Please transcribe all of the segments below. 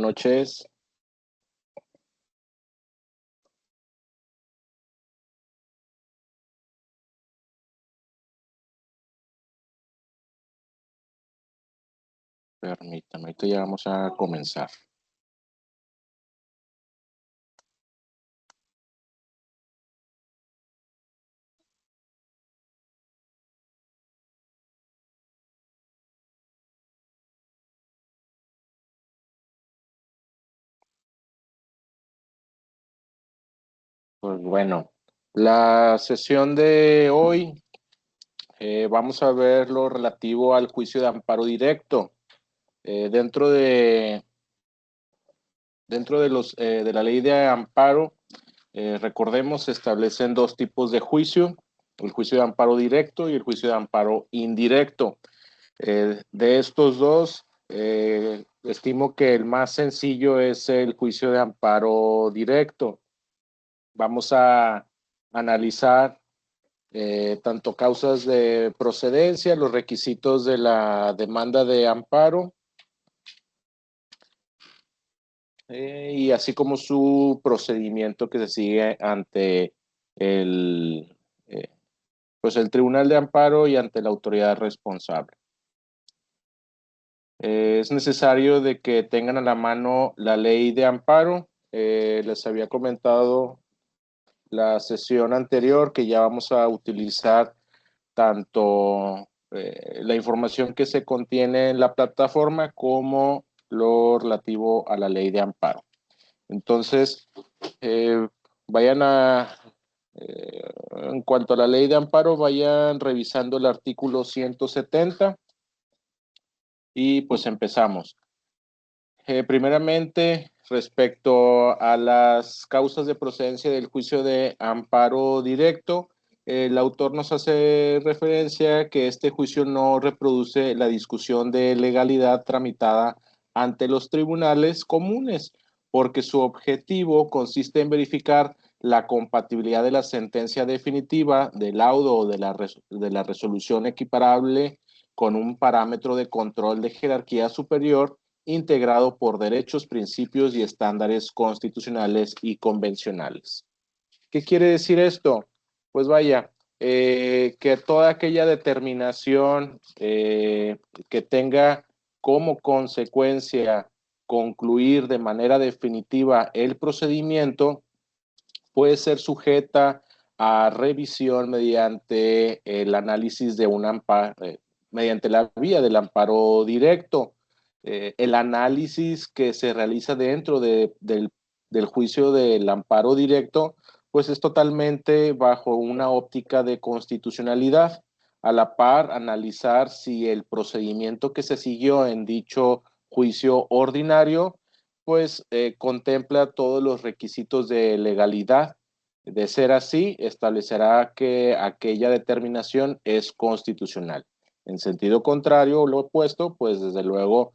noches. Permítame, ahorita ya vamos a comenzar. Pues bueno, la sesión de hoy vamos a ver lo relativo al juicio de amparo directo. Dentro de la ley de amparo, recordemos, se establecen dos tipos de juicio: el juicio de amparo directo y el juicio de amparo indirecto. De estos dos, estimo que el más sencillo es el juicio de amparo directo. Vamos a analizar tanto causas de procedencia, los requisitos de la demanda de amparo, y así como su procedimiento que se sigue ante el, pues el Tribunal de Amparo y ante la autoridad responsable. Es necesario de que tengan a la mano la ley de amparo. Les había comentado la sesión anterior que ya vamos a utilizar tanto la información que se contiene en la plataforma como lo relativo a la ley de amparo. Entonces, eh, vayan a, en cuanto a la ley de amparo, vayan revisando el artículo 170 y pues empezamos. Primeramente, respecto a las causas de procedencia del juicio de amparo directo, el autor nos hace referencia que este juicio no reproduce la discusión de legalidad tramitada ante los tribunales comunes, porque su objetivo consiste en verificar la compatibilidad de la sentencia definitiva, del laudo o de la resolución equiparable con un parámetro de control de jerarquía superior integrado por derechos, principios y estándares constitucionales y convencionales. ¿Qué quiere decir esto? Pues vaya, que toda aquella determinación que tenga como consecuencia concluir de manera definitiva el procedimiento puede ser sujeta a revisión mediante el análisis de un amparo, mediante la vía del amparo directo. El análisis que se realiza dentro del juicio del amparo directo, pues es totalmente bajo una óptica de constitucionalidad. A la par, analizar si el procedimiento que se siguió en dicho juicio ordinario, pues contempla todos los requisitos de legalidad. De ser así, establecerá que aquella determinación es constitucional. En sentido contrario, lo opuesto, pues desde luego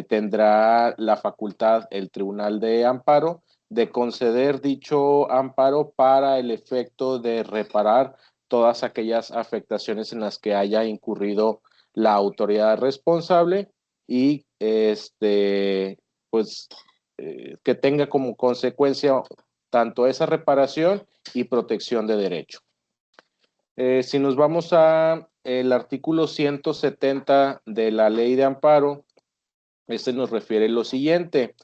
tendrá la facultad el Tribunal de Amparo de conceder dicho amparo para el efecto de reparar todas aquellas afectaciones en las que haya incurrido la autoridad responsable y pues que tenga como consecuencia tanto esa reparación y protección de derecho. Si nos vamos a el artículo 170 de la Ley de Amparo, este nos refiere lo siguiente.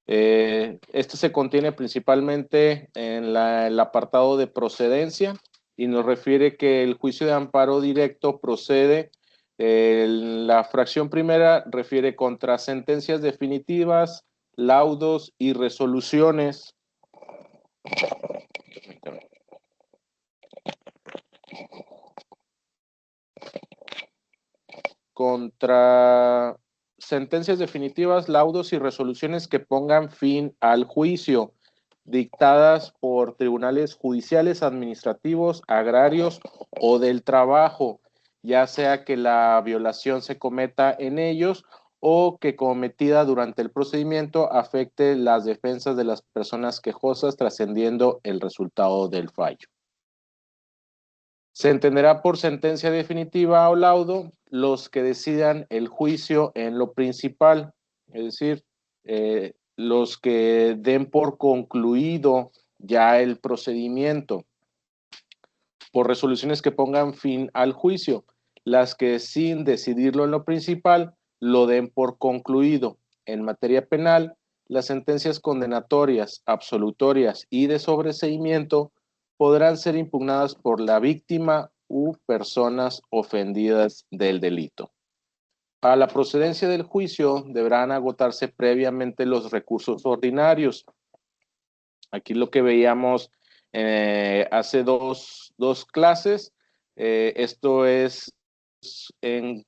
Este se contiene principalmente en el apartado de procedencia y nos refiere que el juicio de amparo directo procede. La fracción primera refiere contra sentencias definitivas, laudos y resoluciones. Contra sentencias definitivas, laudos y resoluciones que pongan fin al juicio, dictadas por tribunales judiciales, administrativos, agrarios o del trabajo, ya sea que la violación se cometa en ellos o que cometida durante el procedimiento afecte las defensas de las personas quejosas trascendiendo el resultado del fallo. Se entenderá por sentencia definitiva o laudo los que decidan el juicio en lo principal, es decir, los que den por concluido ya el procedimiento, por resoluciones que pongan fin al juicio, las que sin decidirlo en lo principal lo den por concluido. En materia penal, las sentencias condenatorias, absolutorias y de sobreseimiento podrán ser impugnadas por la víctima u personas ofendidas del delito. Para la procedencia del juicio deberán agotarse previamente los recursos ordinarios. Aquí lo que veíamos hace dos clases, esto es en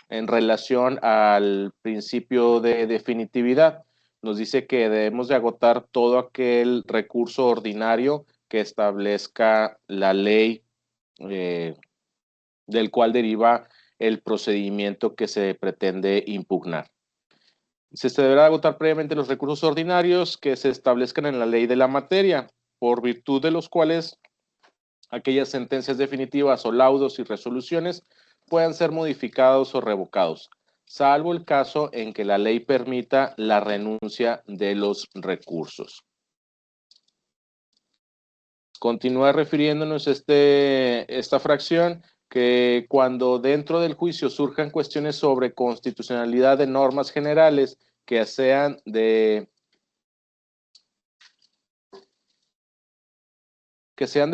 relación al principio de definitividad. Nos dice que debemos de agotar todo aquel recurso ordinario que establezca la ley del cual deriva el procedimiento que se pretende impugnar. Se deberá agotar previamente los recursos ordinarios que se establezcan en la ley de la materia, por virtud de los cuales aquellas sentencias definitivas o laudos y resoluciones puedan ser modificados o revocados, salvo el caso en que la ley permita la renuncia de los recursos. Continúa refiriéndonos esta fracción que cuando dentro del juicio surjan cuestiones sobre constitucionalidad de normas generales que sean de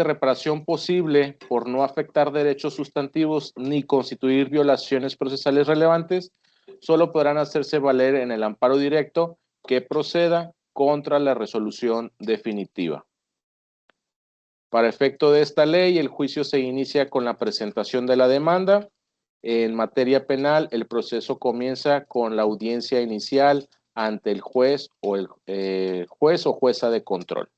reparación posible por no afectar derechos sustantivos ni constituir violaciones procesales relevantes, solo podrán hacerse valer en el amparo directo que proceda contra la resolución definitiva. Para efecto de esta ley, el juicio se inicia con la presentación de la demanda. En materia penal, el proceso comienza con la audiencia inicial ante el juez o juez o jueza de control.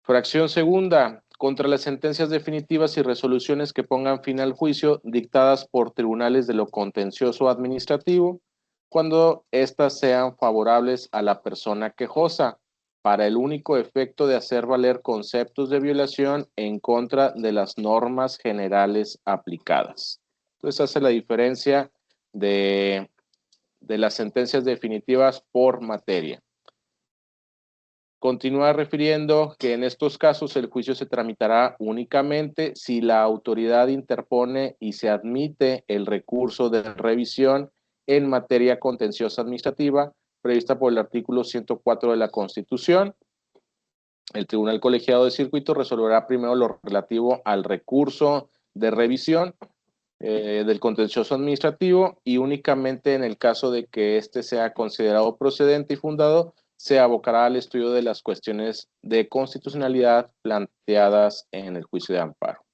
Fracción segunda, contra las sentencias definitivas y resoluciones que pongan fin al juicio dictadas por tribunales de lo contencioso administrativo, cuando éstas sean favorables a la persona quejosa, para el único efecto de hacer valer conceptos de violación en contra de las normas generales aplicadas. Entonces hace la diferencia de las sentencias definitivas por materia. Continúa refiriendo que en estos casos el juicio se tramitará únicamente si la autoridad interpone y se admite el recurso de revisión en materia contenciosa administrativa prevista por el artículo 104 de la Constitución. El Tribunal Colegiado de Circuito resolverá primero lo relativo al recurso de revisión del contencioso administrativo y únicamente en el caso de que éste sea considerado procedente y fundado, se abocará al estudio de las cuestiones de constitucionalidad planteadas en el juicio de amparo.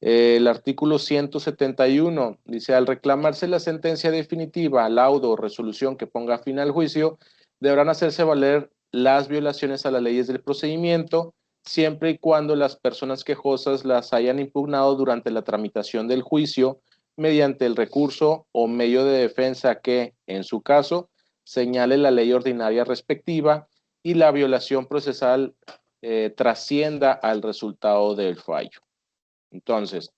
El artículo 171 dice, al reclamarse la sentencia definitiva, laudo o resolución que ponga fin al juicio, deberán hacerse valer las violaciones a las leyes del procedimiento, siempre y cuando las personas quejosas las hayan impugnado durante la tramitación del juicio mediante el recurso o medio de defensa que, en su caso, señale la ley ordinaria respectiva y la violación procesal trascienda al resultado del fallo. Entonces,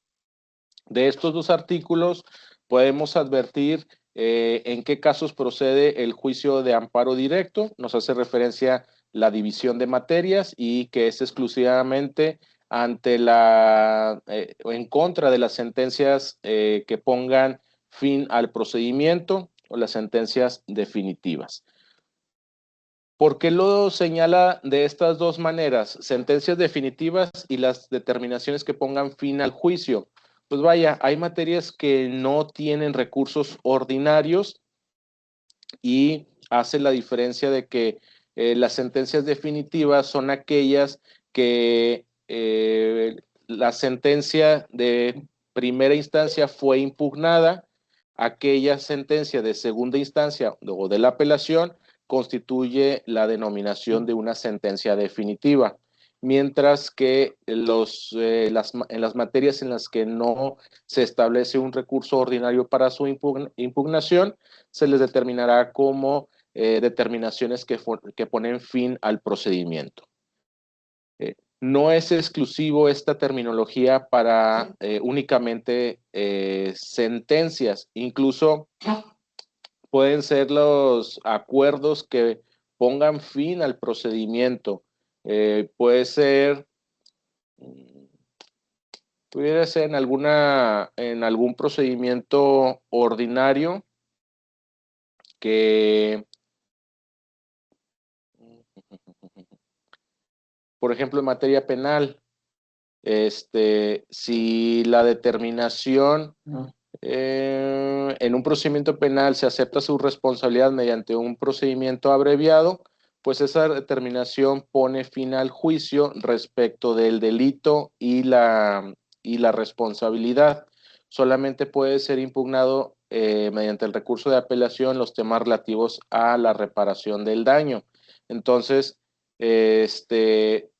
de estos dos artículos podemos advertir en qué casos procede el juicio de amparo directo. Nos hace referencia la división de materias y que es exclusivamente ante en contra de las sentencias que pongan fin al procedimiento o las sentencias definitivas. ¿Por qué lo señala de estas dos maneras? Sentencias definitivas y las determinaciones que pongan fin al juicio. Pues vaya, hay materias que no tienen recursos ordinarios y hace la diferencia de que las sentencias definitivas son aquellas que la sentencia de primera instancia fue impugnada, aquella sentencia de segunda instancia o de la apelación constituye la denominación de una sentencia definitiva, mientras que en las materias en las que no se establece un recurso ordinario para su impugnación, se les determinará como determinaciones que ponen fin al procedimiento. No es exclusivo esta terminología para únicamente sentencias, incluso pueden ser los acuerdos que pongan fin al procedimiento. Puede ser, pudiera ser en algún procedimiento ordinario que, por ejemplo, en materia penal, si la determinación en un procedimiento penal se acepta su responsabilidad mediante un procedimiento abreviado, pues esa determinación pone fin al juicio respecto del delito y la responsabilidad. Solamente puede ser impugnado mediante el recurso de apelación los temas relativos a la reparación del daño. Entonces, este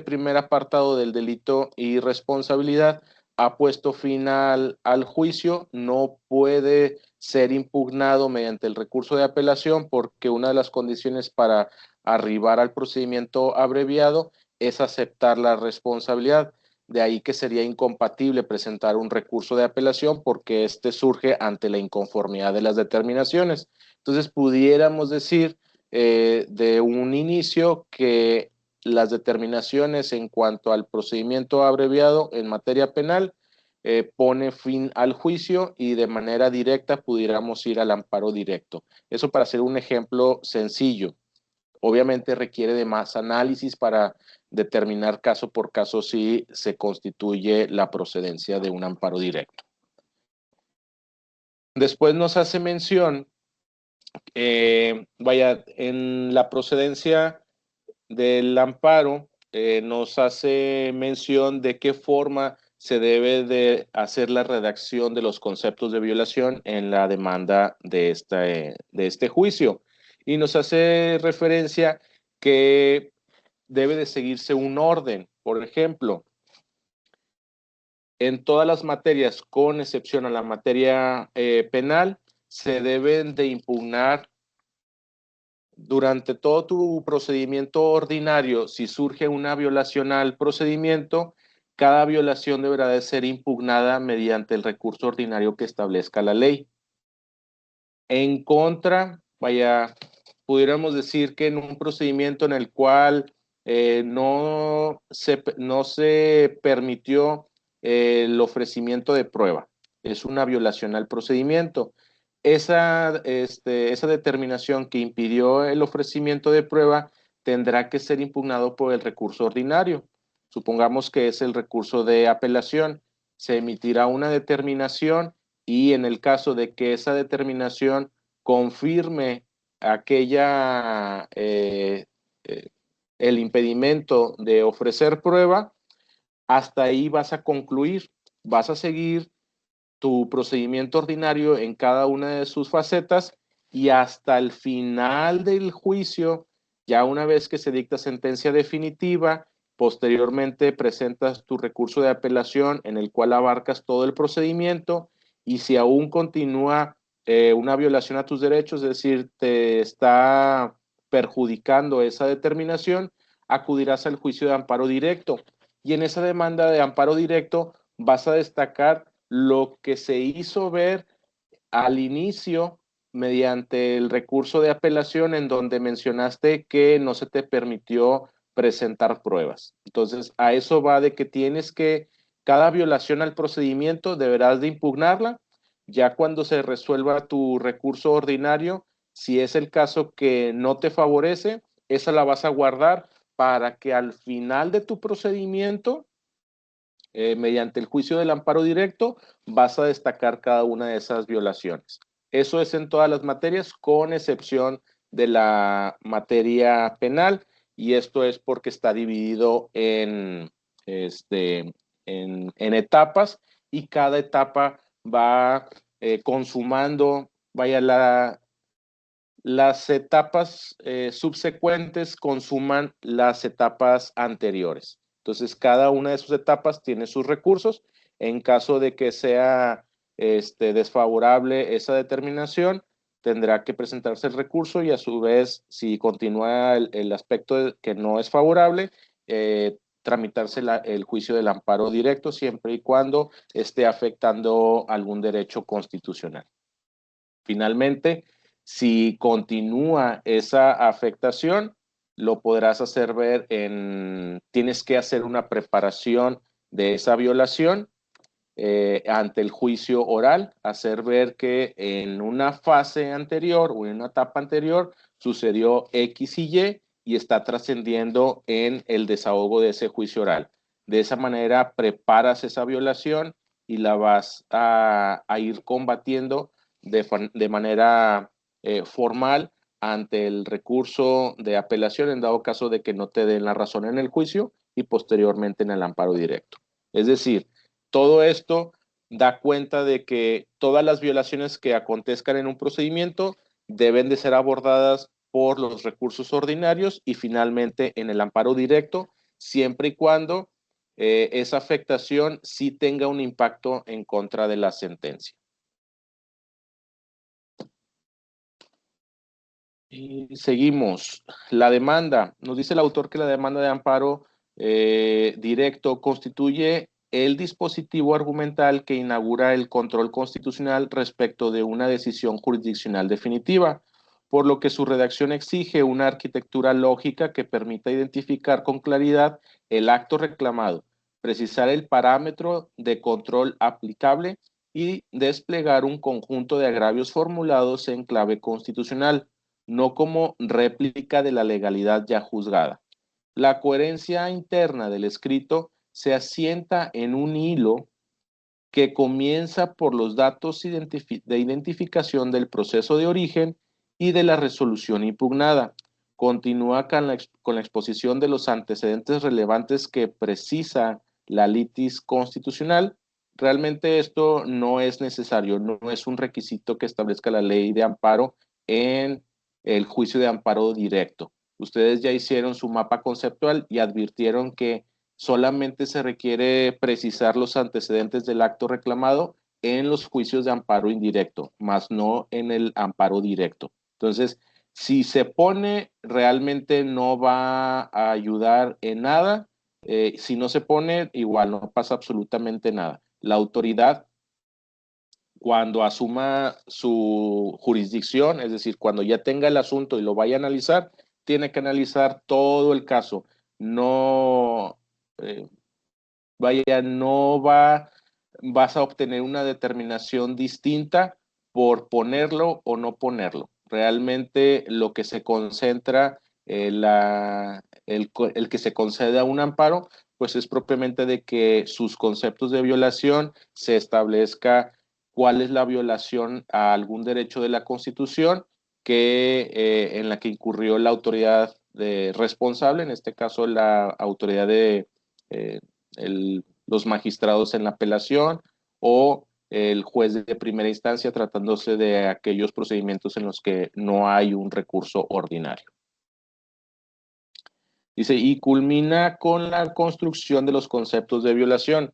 primer apartado del delito y responsabilidad ha puesto fin al juicio, no puede ser impugnado mediante el recurso de apelación porque una de las condiciones para arribar al procedimiento abreviado es aceptar la responsabilidad. De ahí que sería incompatible presentar un recurso de apelación porque este surge ante la inconformidad de las determinaciones. Entonces, pudiéramos decir de un inicio que las determinaciones en cuanto al procedimiento abreviado en materia penal pone fin al juicio y de manera directa pudiéramos ir al amparo directo. Eso para hacer un ejemplo sencillo. Obviamente requiere de más análisis para determinar caso por caso si se constituye la procedencia de un amparo directo. Después nos hace mención, en la procedencia del amparo nos hace mención de qué forma se debe de hacer la redacción de los conceptos de violación en la demanda de este juicio. Y nos hace referencia que debe de seguirse un orden. Por ejemplo, en todas las materias, con excepción a la materia penal, se deben de impugnar durante todo tu procedimiento ordinario. Si surge una violación al procedimiento, cada violación deberá de ser impugnada mediante el recurso ordinario que establezca la ley. En contra, pudiéramos decir que en un procedimiento en el cual no se permitió el ofrecimiento de prueba, es una violación al procedimiento. Esa determinación que impidió el ofrecimiento de prueba tendrá que ser impugnado por el recurso ordinario. Supongamos que es el recurso de apelación. Se emitirá una determinación y en el caso de que esa determinación confirme aquella, el impedimento de ofrecer prueba, hasta ahí vas a concluir, vas a seguir tu procedimiento ordinario en cada una de sus facetas y hasta el final del juicio, ya una vez que se dicta sentencia definitiva, posteriormente presentas tu recurso de apelación en el cual abarcas todo el procedimiento y si aún continúa una violación a tus derechos, es decir, te está perjudicando esa determinación, acudirás al juicio de amparo directo. Y en esa demanda de amparo directo vas a destacar lo que se hizo ver al inicio mediante el recurso de apelación en donde mencionaste que no se te permitió presentar pruebas. Entonces, a eso va de que tienes que, cada violación al procedimiento deberás de impugnarla. Ya cuando se resuelva tu recurso ordinario, si es el caso que no te favorece, esa la vas a guardar para que al final de tu procedimiento mediante el juicio del amparo directo, vas a destacar cada una de esas violaciones. Eso es en todas las materias, con excepción de la materia penal, y esto es porque está dividido en etapas y cada etapa va consumando, las etapas subsecuentes consuman las etapas anteriores. Entonces, cada una de sus etapas tiene sus recursos. En caso de que sea desfavorable esa determinación, tendrá que presentarse el recurso y a su vez, si continúa el aspecto que no es favorable, tramitarse el juicio del amparo directo siempre y cuando esté afectando algún derecho constitucional. Finalmente, si continúa esa afectación, lo podrás hacer ver tienes que hacer una preparación de esa violación ante el juicio oral, hacer ver que en una fase anterior o en una etapa anterior sucedió X y está trascendiendo en el desahogo de ese juicio oral. De esa manera preparas esa violación y la vas a ir combatiendo de manera formal ante el recurso de apelación en dado caso de que no te den la razón en el juicio y posteriormente en el amparo directo. Es decir, todo esto da cuenta de que todas las violaciones que acontezcan en un procedimiento deben de ser abordadas por los recursos ordinarios y finalmente en el amparo directo, siempre y cuando esa afectación sí tenga un impacto en contra de la sentencia. Y seguimos. La demanda. Nos dice el autor que la demanda de amparo directo constituye el dispositivo argumental que inaugura el control constitucional respecto de una decisión jurisdiccional definitiva, por lo que su redacción exige una arquitectura lógica que permita identificar con claridad el acto reclamado, precisar el parámetro de control aplicable y desplegar un conjunto de agravios formulados en clave constitucional, no como réplica de la legalidad ya juzgada. La coherencia interna del escrito se asienta en un hilo que comienza por los datos de identificación del proceso de origen y de la resolución impugnada. Continúa con la exposición de los antecedentes relevantes que precisa la litis constitucional. Realmente esto no es necesario, no es un requisito que establezca la ley de amparo en el juicio de amparo directo. Ustedes ya hicieron su mapa conceptual y advirtieron que solamente se requiere precisar los antecedentes del acto reclamado en los juicios de amparo indirecto, más no en el amparo directo. Entonces, si se pone, realmente no va a ayudar en nada. Si no se pone, igual no pasa absolutamente nada. La autoridad, cuando asuma su jurisdicción, es decir, cuando ya tenga el asunto y lo vaya a analizar, tiene que analizar todo el caso. No, no vas a obtener una determinación distinta por ponerlo o no ponerlo. Realmente lo que se concentra, el que se conceda un amparo, pues es propiamente de que sus conceptos de violación se establezca cuál es la violación a algún derecho de la Constitución en la que incurrió la autoridad responsable, en este caso la autoridad de eh, los magistrados en la apelación o el juez de primera instancia tratándose de aquellos procedimientos en los que no hay un recurso ordinario. Dice, y culmina con la construcción de los conceptos de violación,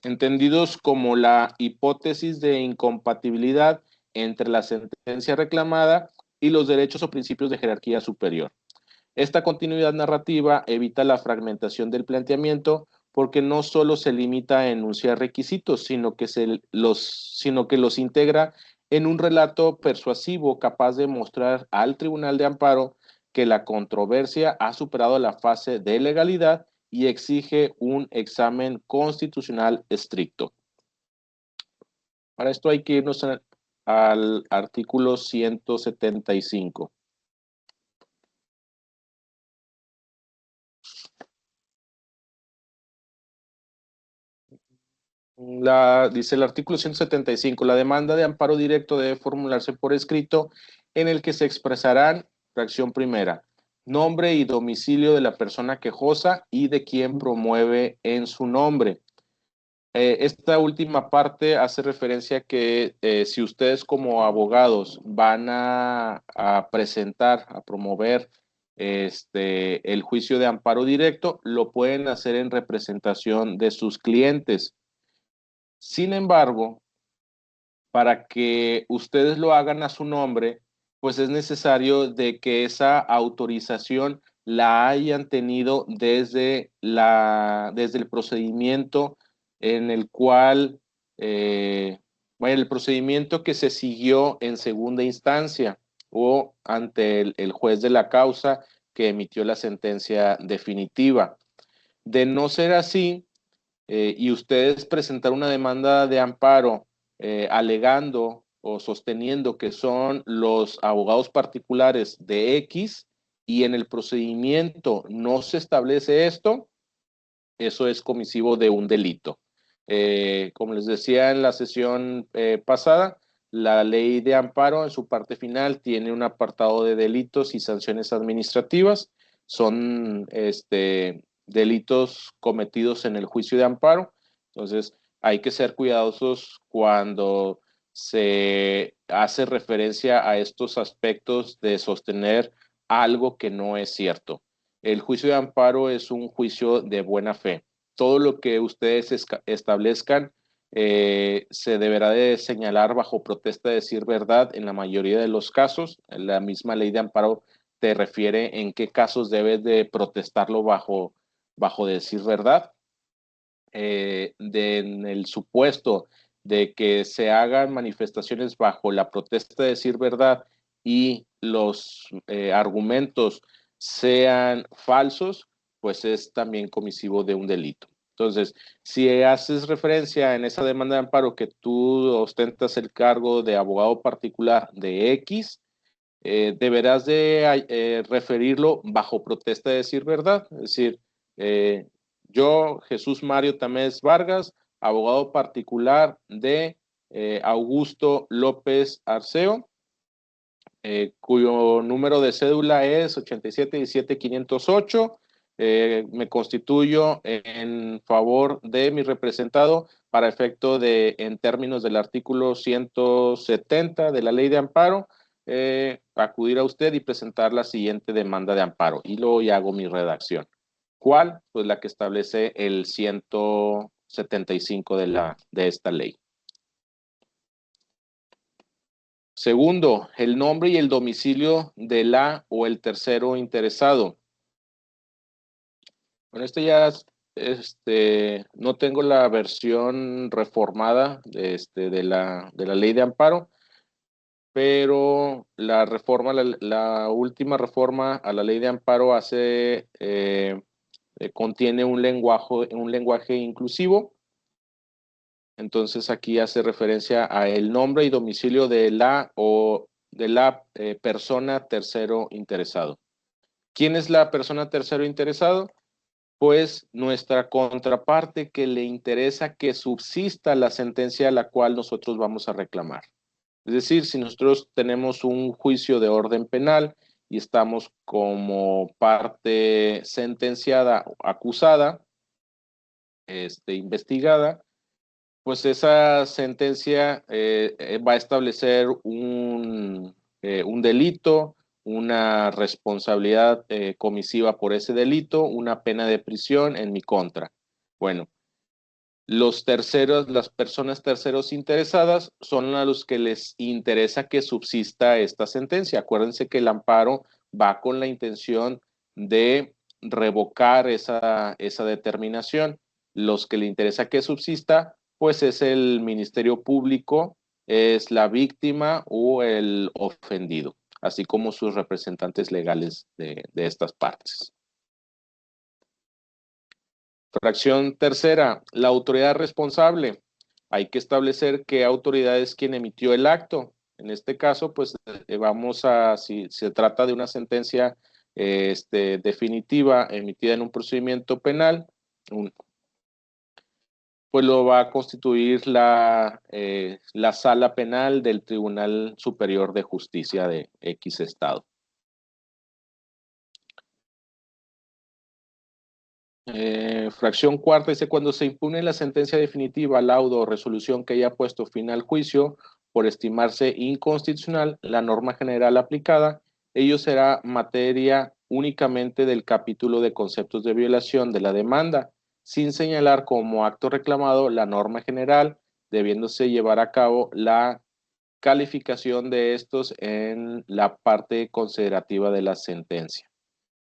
entendidos como la hipótesis de incompatibilidad entre la sentencia reclamada y los derechos o principios de jerarquía superior. Esta continuidad narrativa evita la fragmentación del planteamiento porque no solo se limita a enunciar requisitos, sino que los integra en un relato persuasivo capaz de mostrar al Tribunal de Amparo que la controversia ha superado la fase de legalidad y exige un examen constitucional estricto. Para esto hay que irnos al artículo 175. Dice el artículo 175, la demanda de amparo directo debe formularse por escrito en el que se expresarán, fracción primera, nombre y domicilio de la persona quejosa y de quien promueve en su nombre. Esta última parte hace referencia a que si ustedes como abogados van a presentar, a promover el juicio de amparo directo, lo pueden hacer en representación de sus clientes. Sin embargo, para que ustedes lo hagan a su nombre, pues es necesario de que esa autorización la hayan tenido desde el procedimiento en el cual Bueno, el procedimiento que se siguió en segunda instancia o ante el juez de la causa que emitió la sentencia definitiva. De no ser así, y ustedes presentar una demanda de amparo alegando o sosteniendo que son los abogados particulares de X y en el procedimiento no se establece esto, eso es comisivo de un delito. Como les decía en la sesión pasada, la ley de amparo en su parte final tiene un apartado de delitos y sanciones administrativas. Son delitos cometidos en el juicio de amparo. Entonces, hay que ser cuidadosos cuando se hace referencia a estos aspectos de sostener algo que no es cierto. El juicio de amparo es un juicio de buena fe. Todo lo que ustedes establezcan se deberá de señalar bajo protesta de decir verdad en la mayoría de los casos. La misma ley de amparo te refiere en qué casos debes de protestarlo bajo decir verdad. En el supuesto de que se hagan manifestaciones bajo la protesta de decir verdad y los argumentos sean falsos, pues es también comisivo de un delito. Entonces, si haces referencia en esa demanda de amparo que tú ostentas el cargo de abogado particular de X, deberás de referirlo bajo protesta de decir verdad. Es decir, eh, yo, Jesús Mario Tamés Vargas, abogado particular de Augusto López Arceo, cuyo número de cédula es 8717-508. Me constituyo en favor de mi representado para efecto de, en términos del artículo 170 de la ley de amparo, acudir a usted y presentar la siguiente demanda de amparo. Y luego ya hago mi redacción. ¿Cuál? Pues la que establece el 175 de esta ley. Segundo, el nombre y el domicilio de la o el tercero interesado. Bueno, no tengo la versión reformada de la ley de amparo, pero la última reforma a la ley de amparo contiene un lenguaje inclusivo. Entonces aquí hace referencia a el nombre y domicilio de la persona tercero interesado. ¿Quién es la persona tercero interesado? Pues nuestra contraparte que le interesa que subsista la sentencia a la cual nosotros vamos a reclamar. Es decir, si nosotros tenemos un juicio de orden penal y estamos como parte sentenciada, acusada, investigada, pues esa sentencia va a establecer un delito, una responsabilidad comisiva por ese delito, una pena de prisión en mi contra. Bueno, las personas terceros interesadas son a los que les interesa que subsista esta sentencia. Acuérdense que el amparo va con la intención de revocar esa determinación. Los que le interesa que subsista, pues es el Ministerio Público, es la víctima o el ofendido, así como sus representantes legales de estas partes. Fracción tercera, la autoridad responsable. Hay que establecer qué autoridad es quien emitió el acto. En este caso, pues si se trata de una sentencia definitiva emitida en un procedimiento penal, pues lo va a constituir la sala penal del Tribunal Superior de Justicia de X Estado. Fracción cuarta dice, cuando se impugne la sentencia definitiva, laudo o resolución que haya puesto fin al juicio por estimarse inconstitucional la norma general aplicada, ello será materia únicamente del capítulo de conceptos de violación de la demanda, sin señalar como acto reclamado la norma general, debiéndose llevar a cabo la calificación de estos en la parte considerativa de la sentencia.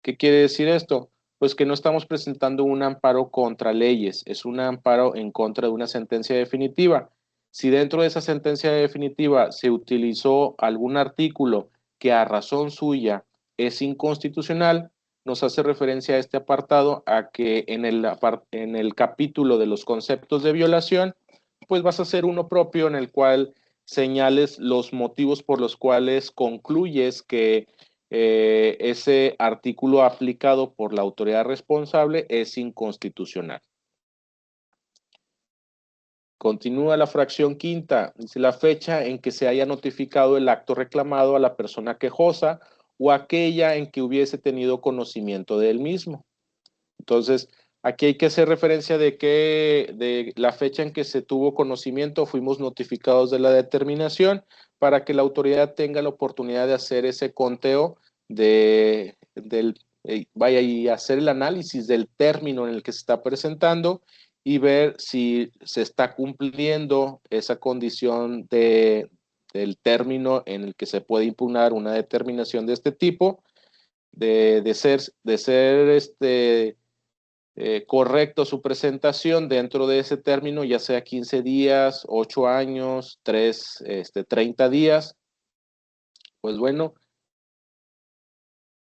¿Qué quiere decir esto? Pues que no estamos presentando un amparo contra leyes, es un amparo en contra de una sentencia definitiva. Si dentro de esa sentencia definitiva se utilizó algún artículo que a razón suya es inconstitucional, nos hace referencia a este apartado a que en el capítulo de los conceptos de violación, pues vas a hacer uno propio en el cual señales los motivos por los cuales concluyes que ese artículo aplicado por la autoridad responsable es inconstitucional. Continúa la fracción quinta, dice la fecha en que se haya notificado el acto reclamado a la persona quejosa o aquella en que hubiese tenido conocimiento del mismo. Entonces, aquí hay que hacer referencia de la fecha en que se tuvo conocimiento, fuimos notificados de la determinación para que la autoridad tenga la oportunidad de hacer ese conteo vaya y hacer el análisis del término en el que se está presentando y ver si se está cumpliendo esa condición del término en el que se puede impugnar una determinación de este tipo, de ser correcto su presentación dentro de ese término, ya sea 15 días, 8 años, 30 días, pues bueno,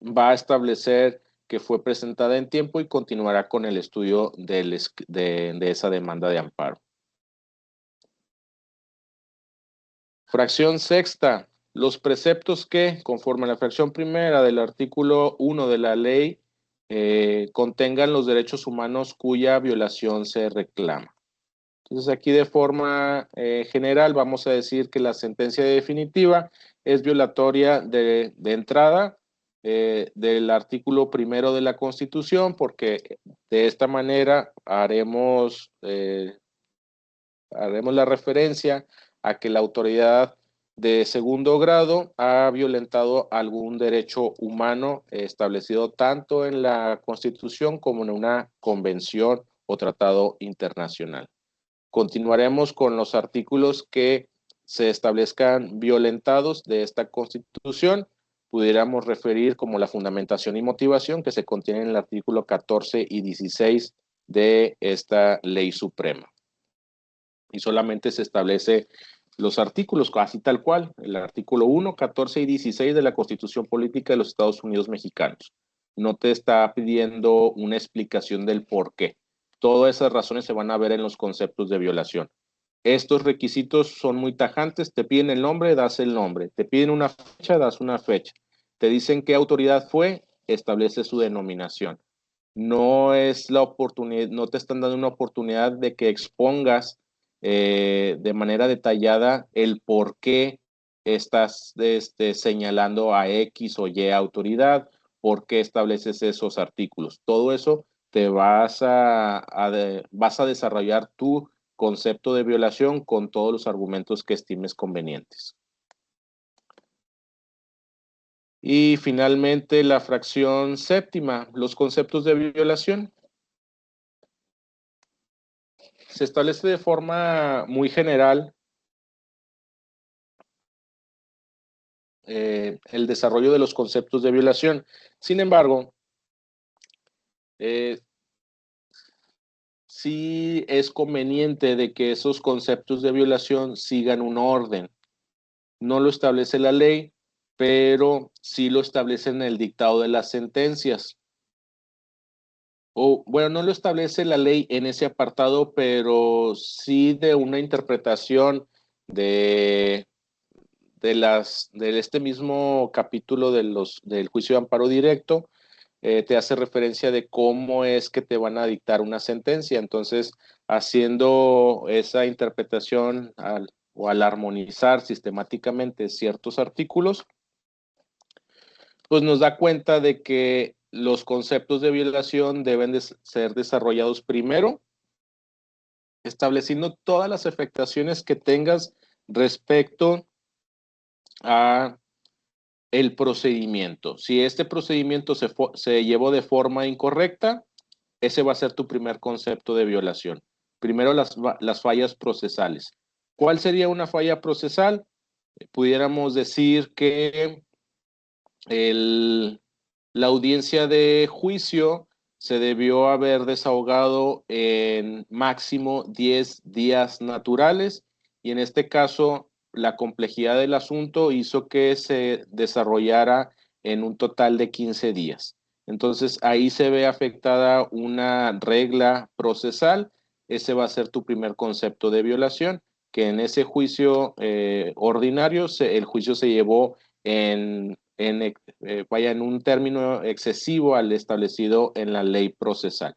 va a establecer que fue presentada en tiempo y continuará con el estudio de esa demanda de amparo. Fracción sexta. Los preceptos que, conforme a la fracción primera del artículo 1 de la ley, contengan los derechos humanos cuya violación se reclama. Entonces, aquí de forma general vamos a decir que la sentencia definitiva es violatoria de entrada del artículo primero de la Constitución, porque de esta manera haremos la referencia a que la autoridad de segundo grado ha violentado algún derecho humano establecido tanto en la Constitución como en una convención o tratado internacional. Continuaremos con los artículos que se establezcan violentados de esta Constitución. Pudiéramos referir como la fundamentación y motivación que se contiene en el artículo 14 y 16 de esta ley suprema. Y solamente se establece los artículos, así tal cual, el artículo 1, 14 y 16 de la Constitución Política de los Estados Unidos Mexicanos. No te está pidiendo una explicación del por qué. Todas esas razones se van a ver en los conceptos de violación. Estos requisitos son muy tajantes, te piden el nombre, das el nombre, te piden una fecha, das una fecha, te dicen qué autoridad fue, establece su denominación. No es la oportunidad, no te están dando una oportunidad de que expongas de manera detallada el por qué estás señalando a X o Y autoridad, por qué estableces esos artículos. Todo eso te vas a desarrollar tu concepto de violación con todos los argumentos que estimes convenientes. Y finalmente la fracción séptima, los conceptos de violación. Se establece de forma muy general el desarrollo de los conceptos de violación. Sin embargo, sí es conveniente de que esos conceptos de violación sigan un orden. No lo establece la ley, pero sí lo establece en el dictado de las sentencias. O, bueno, no lo establece la ley en ese apartado, pero sí de una interpretación de este mismo capítulo del juicio de amparo directo, te hace referencia de cómo es que te van a dictar una sentencia. Entonces, haciendo esa interpretación o al armonizar sistemáticamente ciertos artículos, pues nos da cuenta de que los conceptos de violación deben de ser desarrollados primero, estableciendo todas las afectaciones que tengas respecto a el procedimiento. Si este procedimiento se llevó de forma incorrecta, ese va a ser tu primer concepto de violación. Primero las fallas procesales. ¿Cuál sería una falla procesal? Pudiéramos decir que la audiencia de juicio se debió haber desahogado en máximo 10 días naturales y en este caso la complejidad del asunto hizo que se desarrollara en un total de 15 días. Entonces ahí se ve afectada una regla procesal. Ese va a ser tu primer concepto de violación, que en ese juicio ordinario el juicio se llevó en un término excesivo al establecido en la ley procesal.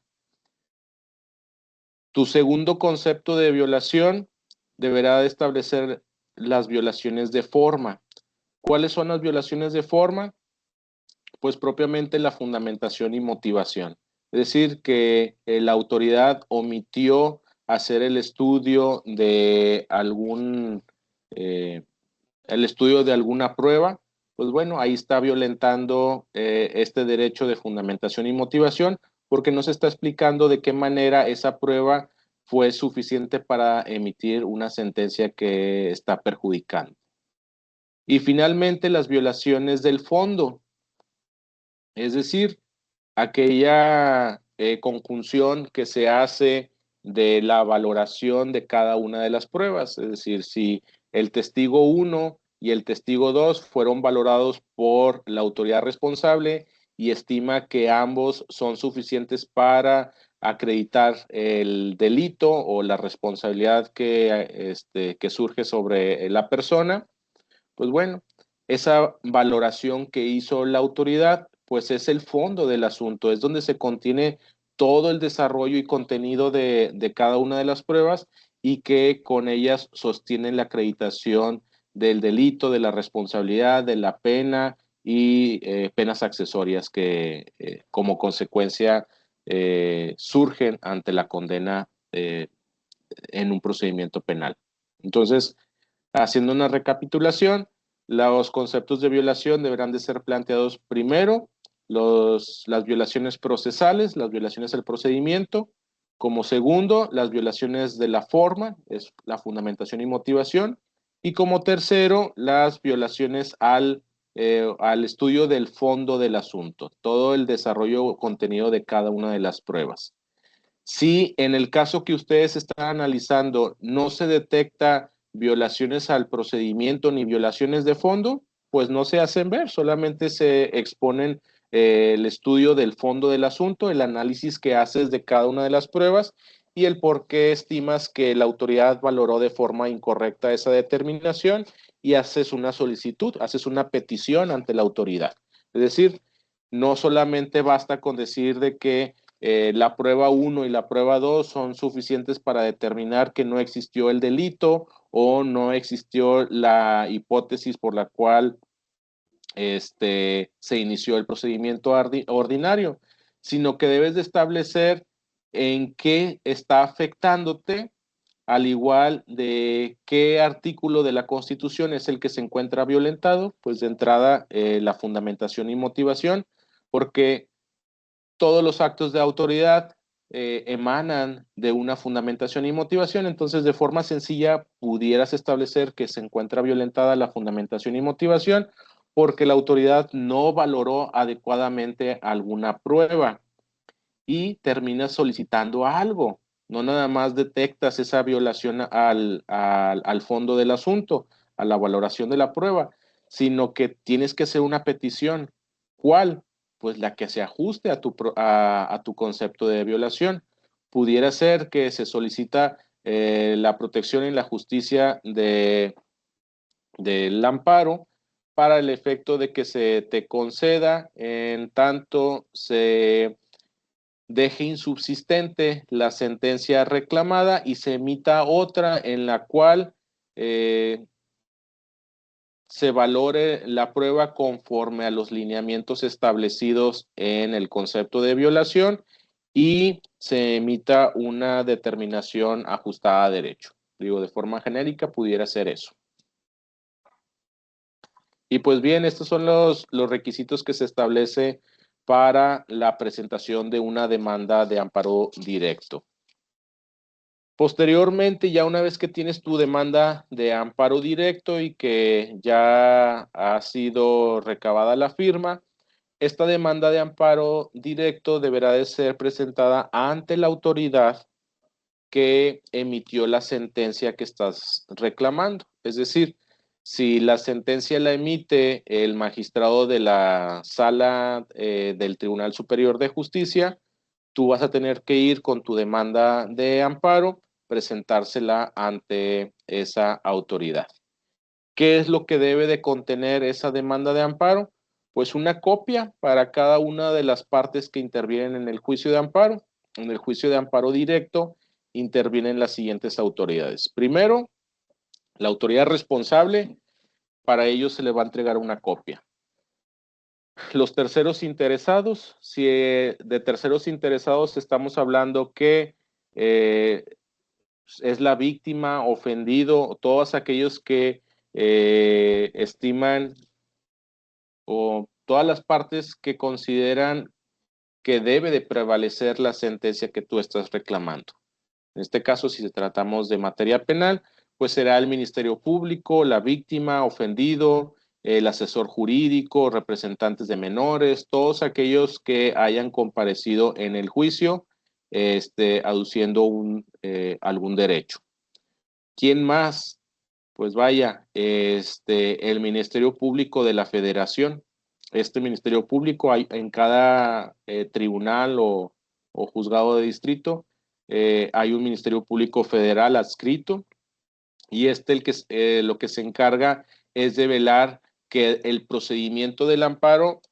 Tu segundo concepto de violación deberá de establecer las violaciones de forma. ¿Cuáles son las violaciones de forma? Pues propiamente la fundamentación y motivación. Es decir, que la autoridad omitió hacer el estudio de el estudio de alguna prueba. Pues bueno, ahí está violentando este derecho de fundamentación y motivación, porque no se está explicando de qué manera esa prueba fue suficiente para emitir una sentencia que está perjudicando. Y finalmente, las violaciones del fondo, es decir, aquella conjunción que se hace de la valoración de cada una de las pruebas. Es decir, si el testigo 1 y el testigo 2 fueron valorados por la autoridad responsable y estima que ambos son suficientes para acreditar el delito o la responsabilidad que surge sobre la persona, pues bueno, esa valoración que hizo la autoridad, pues es el fondo del asunto, es donde se contiene todo el desarrollo y contenido de cada una de las pruebas y que con ellas sostienen la acreditación del delito, de la responsabilidad, de la pena y penas accesorias que como consecuencia surgen ante la condena en un procedimiento penal. Entonces, haciendo una recapitulación, los conceptos de violación deberán de ser planteados primero, las violaciones procesales, las violaciones al procedimiento. Como segundo, las violaciones de la forma, es la fundamentación y motivación. Y como tercero, las violaciones al estudio del fondo del asunto, todo el desarrollo o contenido de cada una de las pruebas. Si en el caso que ustedes están analizando no se detecta violaciones al procedimiento ni violaciones de fondo, pues no se hacen ver, solamente se exponen el estudio del fondo del asunto, el análisis que haces de cada una de las pruebas y el por qué estimas que la autoridad valoró de forma incorrecta esa determinación y haces una solicitud, haces una petición ante la autoridad. Es decir, no solamente basta con decir de que la prueba 1 y la prueba 2 son suficientes para determinar que no existió el delito o no existió la hipótesis por la cual se inició el procedimiento ordinario, sino que debes de establecer en qué está afectándote, al igual de qué artículo de la Constitución es el que se encuentra violentado, pues de entrada la fundamentación y motivación, porque todos los actos de autoridad emanan de una fundamentación y motivación, entonces de forma sencilla pudieras establecer que se encuentra violentada la fundamentación y motivación porque la autoridad no valoró adecuadamente alguna prueba y terminas solicitando algo. No nada más detectas esa violación al fondo del asunto, a la valoración de la prueba, sino que tienes que hacer una petición. ¿Cuál? Pues la que se ajuste a tu concepto de violación. Pudiera ser que se solicita la protección y la justicia del amparo para el efecto de que se te conceda en tanto se deje insubsistente la sentencia reclamada y se emita otra en la cual se valore la prueba conforme a los lineamientos establecidos en el concepto de violación y se emita una determinación ajustada a derecho. Digo, de forma genérica pudiera ser eso. Y pues bien, estos son los requisitos que se establece para la presentación de una demanda de amparo directo. Posteriormente, ya una vez que tienes tu demanda de amparo directo y que ya ha sido recabada la firma, esta demanda de amparo directo deberá de ser presentada ante la autoridad que emitió la sentencia que estás reclamando. Es decir, si la sentencia la emite el magistrado de la sala del Tribunal Superior de Justicia, tú vas a tener que ir con tu demanda de amparo, presentársela ante esa autoridad. ¿Qué es lo que debe de contener esa demanda de amparo? Pues una copia para cada una de las partes que intervienen en el juicio de amparo. En el juicio de amparo directo intervienen las siguientes autoridades. Primero, la autoridad responsable, para ello se le va a entregar una copia. Los terceros interesados, si de terceros interesados estamos hablando que es la víctima, ofendido, todos aquellos que estiman o todas las partes que consideran que debe de prevalecer la sentencia que tú estás reclamando. En este caso, si tratamos de materia penal, pues será el Ministerio Público, la víctima, ofendido, el asesor jurídico, representantes de menores, todos aquellos que hayan comparecido en el juicio, aduciendo algún derecho. ¿Quién más? Pues vaya, el Ministerio Público de la Federación. Este Ministerio Público hay en cada tribunal o juzgado de distrito, hay un Ministerio Público Federal adscrito y lo que se encarga es de velar que el procedimiento del amparo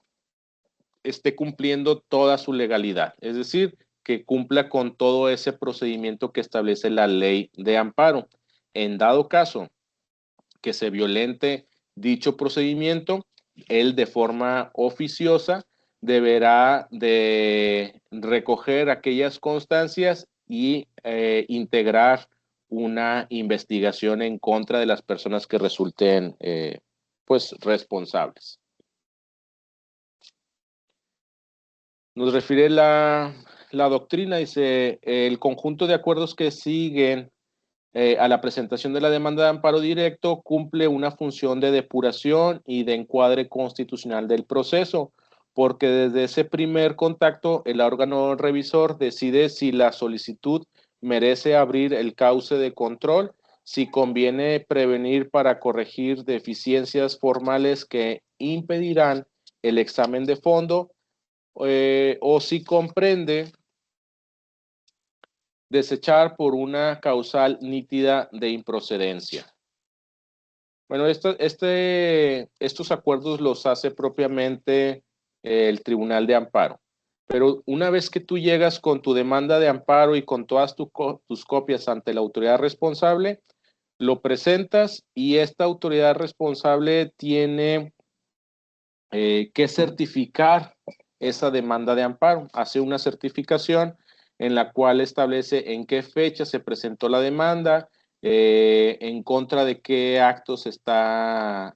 esté cumpliendo toda su legalidad, es decir, que cumpla con todo ese procedimiento que establece la ley de amparo. En dado caso que se violente dicho procedimiento, él de forma oficiosa deberá de recoger aquellas constancias y integrar una investigación en contra de las personas que resulten pues responsables. Nos refiere la doctrina, dice, el conjunto de acuerdos que siguen a la presentación de la demanda de amparo directo cumple una función de depuración y de encuadre constitucional del proceso, porque desde ese primer contacto el órgano revisor decide si la solicitud merece abrir el cauce de control, si conviene prevenir para corregir deficiencias formales que impedirán el examen de fondo, o si comprende desechar por una causal nítida de improcedencia. Bueno, estos acuerdos los hace propiamente el Tribunal de Amparo. Pero una vez que tú llegas con tu demanda de amparo y con todas tus copias ante la autoridad responsable, lo presentas y esta autoridad responsable tiene que certificar esa demanda de amparo. Hace una certificación en la cual establece en qué fecha se presentó la demanda, en contra de qué actos está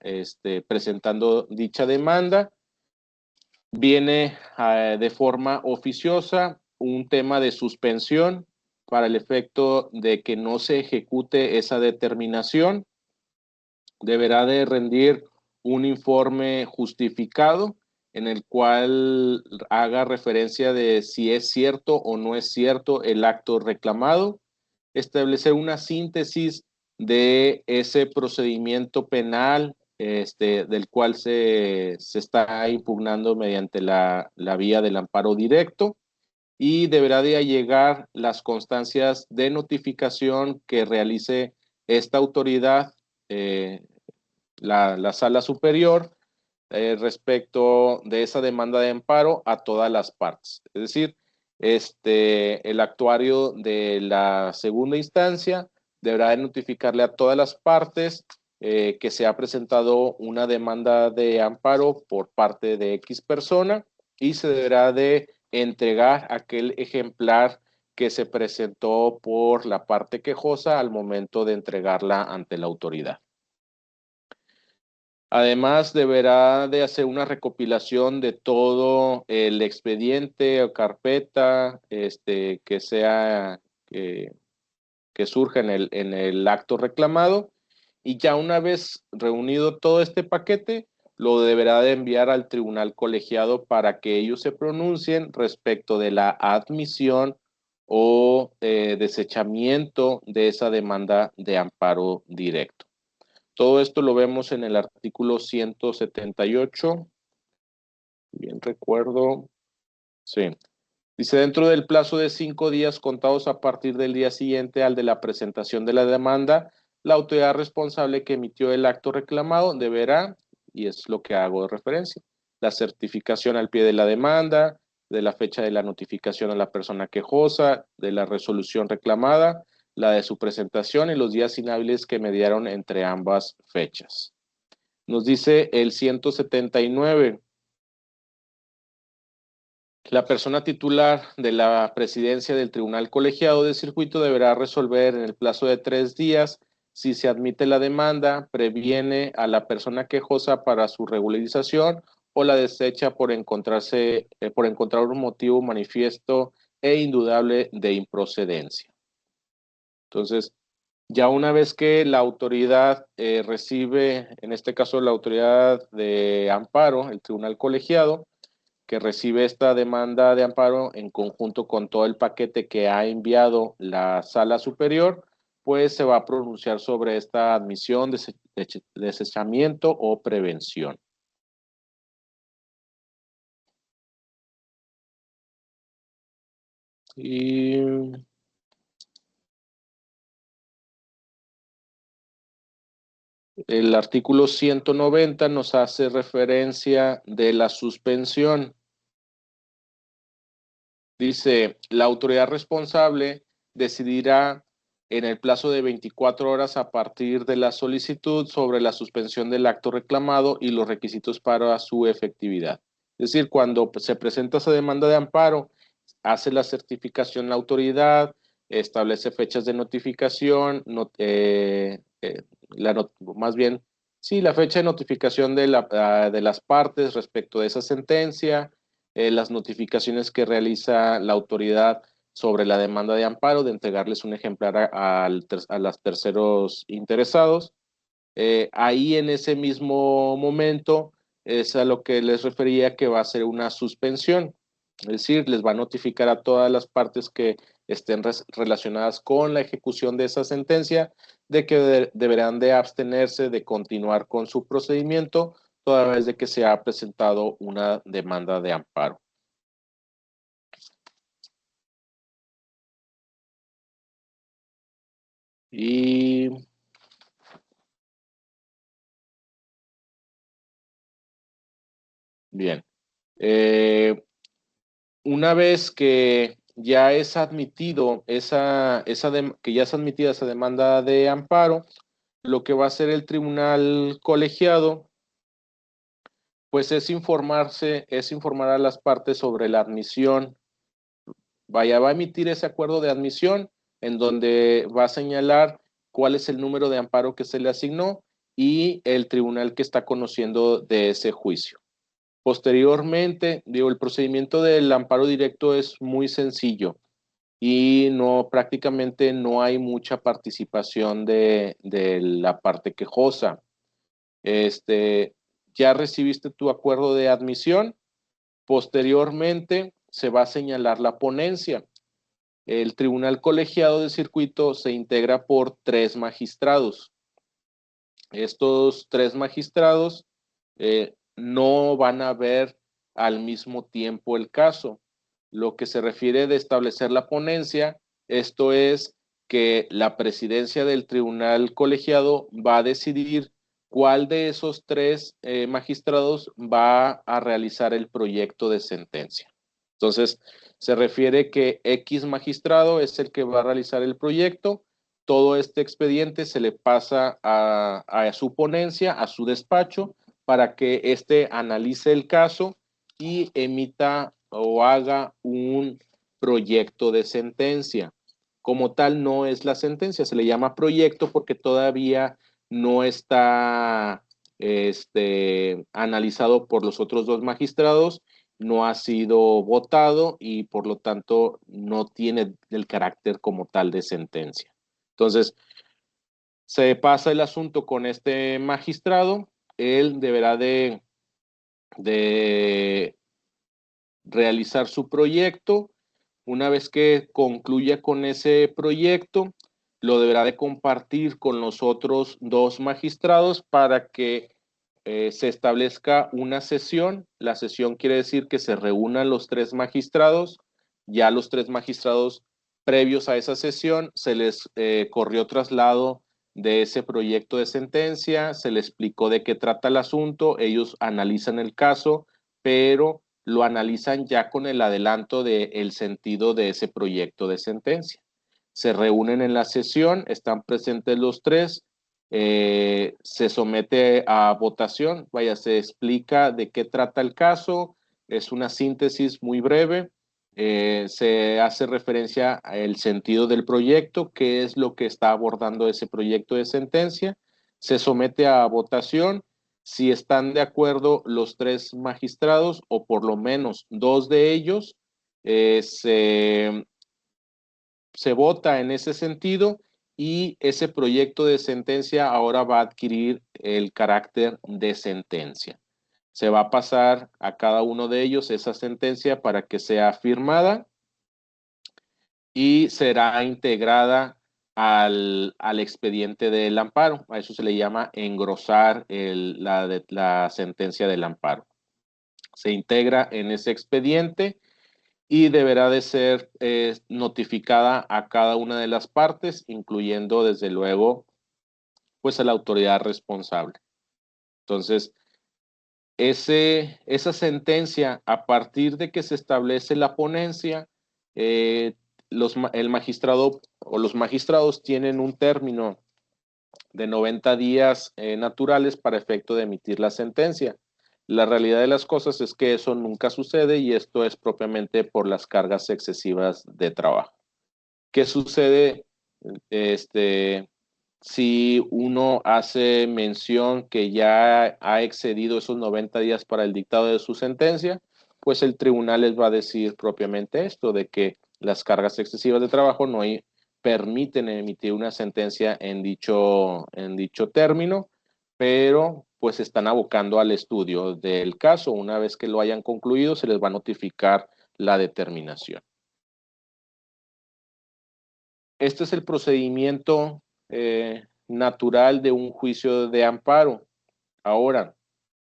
presentando dicha demanda. Viene de forma oficiosa un tema de suspensión para el efecto de que no se ejecute esa determinación. Deberá de rendir un informe justificado en el cual haga referencia de si es cierto o no es cierto el acto reclamado, establecer una síntesis de ese procedimiento penal del cual se está impugnando mediante la vía del amparo directo, y deberá de allegar las constancias de notificación que realice esta autoridad, la sala superior, respecto de esa demanda de amparo a todas las partes. Es decir, el actuario de la segunda instancia deberá de notificarle a todas las partes que se ha presentado una demanda de amparo por parte de X persona y se deberá de entregar aquel ejemplar que se presentó por la parte quejosa al momento de entregarla ante la autoridad. Además, deberá de hacer una recopilación de todo el expediente o carpeta que sea que surja en el acto reclamado, y ya una vez reunido todo este paquete, lo deberá de enviar al tribunal colegiado para que ellos se pronuncien respecto de la admisión o desechamiento de esa demanda de amparo directo. Todo esto lo vemos en el artículo 178. Bien recuerdo. Sí. Dice, dentro del plazo de 5 días contados a partir del día siguiente al de la presentación de la demanda, la autoridad responsable que emitió el acto reclamado deberá, y es lo que hago de referencia, la certificación al pie de la demanda, de la fecha de la notificación a la persona quejosa, de la resolución reclamada, la de su presentación y los días inhábiles que mediaron entre ambas fechas. Nos dice el 179. La persona titular de la presidencia del Tribunal Colegiado de Circuito deberá resolver en el plazo de 3 días si se admite la demanda, previene a la persona quejosa para su regularización o la desecha por encontrar un motivo manifiesto e indudable de improcedencia. Entonces, ya una vez que la autoridad recibe, en este caso la autoridad de amparo, el Tribunal Colegiado, que recibe esta demanda de amparo en conjunto con todo el paquete que ha enviado la Sala Superior, pues se va a pronunciar sobre esta admisión, desechamiento o prevención. Y el artículo 190 nos hace referencia de la suspensión. Dice, la autoridad responsable decidirá en el plazo de 24 horas a partir de la solicitud sobre la suspensión del acto reclamado y los requisitos para su efectividad. Es decir, cuando se presenta esa demanda de amparo, hace la certificación la autoridad, establece fechas de notificación, más bien, sí, la fecha de notificación de las partes respecto de esa sentencia, las notificaciones que realiza la autoridad sobre la demanda de amparo, de entregarles un ejemplar a los terceros interesados. Ahí en ese mismo momento es a lo que les refería que va a ser una suspensión. Es decir, les va a notificar a todas las partes que estén relacionadas con la ejecución de esa sentencia de que deberán de abstenerse de continuar con su procedimiento toda vez de que se ha presentado una demanda de amparo. Y bien, una vez que ya es admitido que ya es admitida esa demanda de amparo, lo que va a hacer el tribunal colegiado, pues es informar a las partes sobre la admisión. Va a emitir ese acuerdo de admisión en donde va a señalar cuál es el número de amparo que se le asignó y el tribunal que está conociendo de ese juicio. Posteriormente, el procedimiento del amparo directo es muy sencillo y prácticamente no hay mucha participación de la parte quejosa. Ya recibiste tu acuerdo de admisión, posteriormente se va a señalar la ponencia. El Tribunal Colegiado de Circuito se integra por 3 magistrados. Estos 3 magistrados no van a ver al mismo tiempo el caso. Lo que se refiere de establecer la ponencia, esto es que la presidencia del tribunal colegiado va a decidir cuál de esos 3 magistrados va a realizar el proyecto de sentencia. Entonces, se refiere que X magistrado es el que va a realizar el proyecto. Todo este expediente se le pasa a su ponencia, a su despacho, para que éste analice el caso y emita o haga un proyecto de sentencia. Como tal, no es la sentencia, se le llama proyecto porque todavía no está analizado por los otros 2 magistrados, no ha sido votado y por lo tanto no tiene el carácter como tal de sentencia. Entonces, se pasa el asunto con este magistrado, él deberá de realizar su proyecto. Una vez que concluya con ese proyecto, lo deberá de compartir con los otros 2 magistrados para que se establezca una sesión. La sesión quiere decir que se reúnan los 3 magistrados. Ya los 3 magistrados previos a esa sesión se les corrió traslado de ese proyecto de sentencia, se les explicó de qué trata el asunto, ellos analizan el caso, pero lo analizan ya con el adelanto del sentido de ese proyecto de sentencia. Se reúnen en la sesión, están presentes los 3, se somete a votación, vaya, se explica de qué trata el caso, es una síntesis muy breve, se hace referencia al sentido del proyecto, qué es lo que está abordando ese proyecto de sentencia, se somete a votación, si están de acuerdo los 3 magistrados o por lo menos 2 de ellos, se vota en ese sentido y ese proyecto de sentencia ahora va a adquirir el carácter de sentencia. Se va a pasar a cada uno de ellos esa sentencia para que sea firmada y será integrada al expediente del amparo. A eso se le llama engrosar la sentencia del amparo. Se integra en ese expediente y deberá de ser notificada a cada una de las partes, incluyendo desde luego pues a la autoridad responsable. Entonces, esa sentencia, a partir de que se establece la ponencia, el magistrado o los magistrados tienen un término de 90 días naturales para efecto de emitir la sentencia. La realidad de las cosas es que eso nunca sucede y esto es propiamente por las cargas excesivas de trabajo. ¿Qué sucede si uno hace mención que ya ha excedido esos 90 días para el dictado de su sentencia? Pues el tribunal les va a decir propiamente esto, de que las cargas excesivas de trabajo no permiten emitir una sentencia en dicho término, pero pues están abocando al estudio del caso. Una vez que lo hayan concluido, se les va a notificar la determinación. Este es el procedimiento natural de un juicio de amparo. Ahora,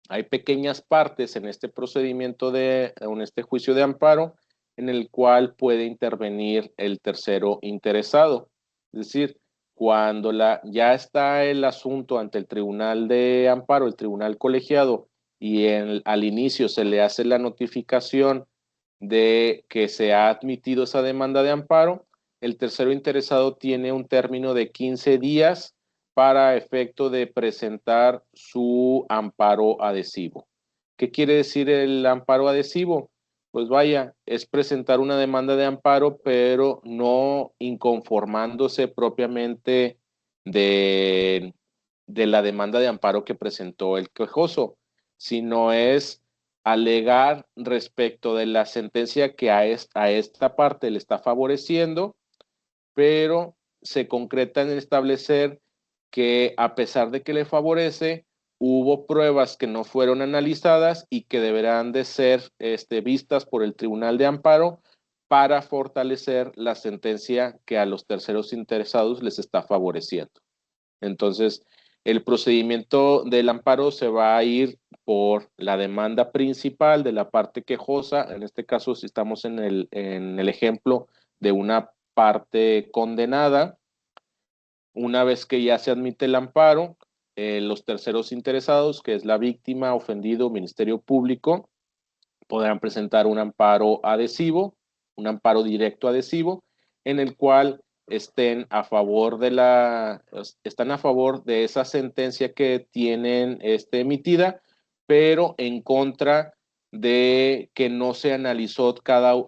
hay pequeñas partes en este procedimiento en este juicio de amparo en el cual puede intervenir el tercero interesado. Es decir, cuando ya está el asunto ante el tribunal de amparo, el tribunal colegiado, y al inicio se le hace la notificación de que se ha admitido esa demanda de amparo, el tercero interesado tiene un término de 15 días para efecto de presentar su amparo adhesivo. ¿Qué quiere decir el amparo adhesivo? Pues vaya, es presentar una demanda de amparo, pero no inconformándose propiamente de la demanda de amparo que presentó el quejoso, sino es alegar respecto de la sentencia que a esta parte le está favoreciendo, pero se concreta en establecer que a pesar de que le favorece, hubo pruebas que no fueron analizadas y que deberán de ser vistas por el Tribunal de Amparo para fortalecer la sentencia que a los terceros interesados les está favoreciendo. Entonces, el procedimiento del amparo se va a ir por la demanda principal de la parte quejosa. En este caso, si estamos en el ejemplo de una parte condenada, una vez que ya se admite el amparo, los terceros interesados, que es la víctima, ofendido, Ministerio Público, podrán presentar un amparo adhesivo, un amparo directo adhesivo, en el cual están a favor de esa sentencia que tienen emitida, pero en contra de que no se analizó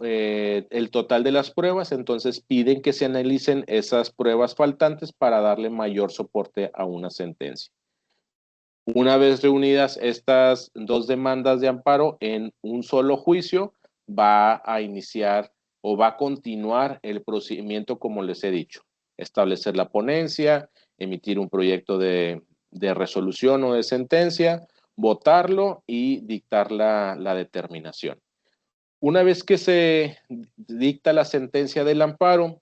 el total de las pruebas, entonces piden que se analicen esas pruebas faltantes para darle mayor soporte a una sentencia. Una vez reunidas estas 2 demandas de amparo en un solo juicio, va a iniciar o va a continuar el procedimiento como les he dicho. Establecer la ponencia, emitir un proyecto de resolución o de sentencia, votarlo y dictar la determinación. Una vez que se dicta la sentencia del amparo,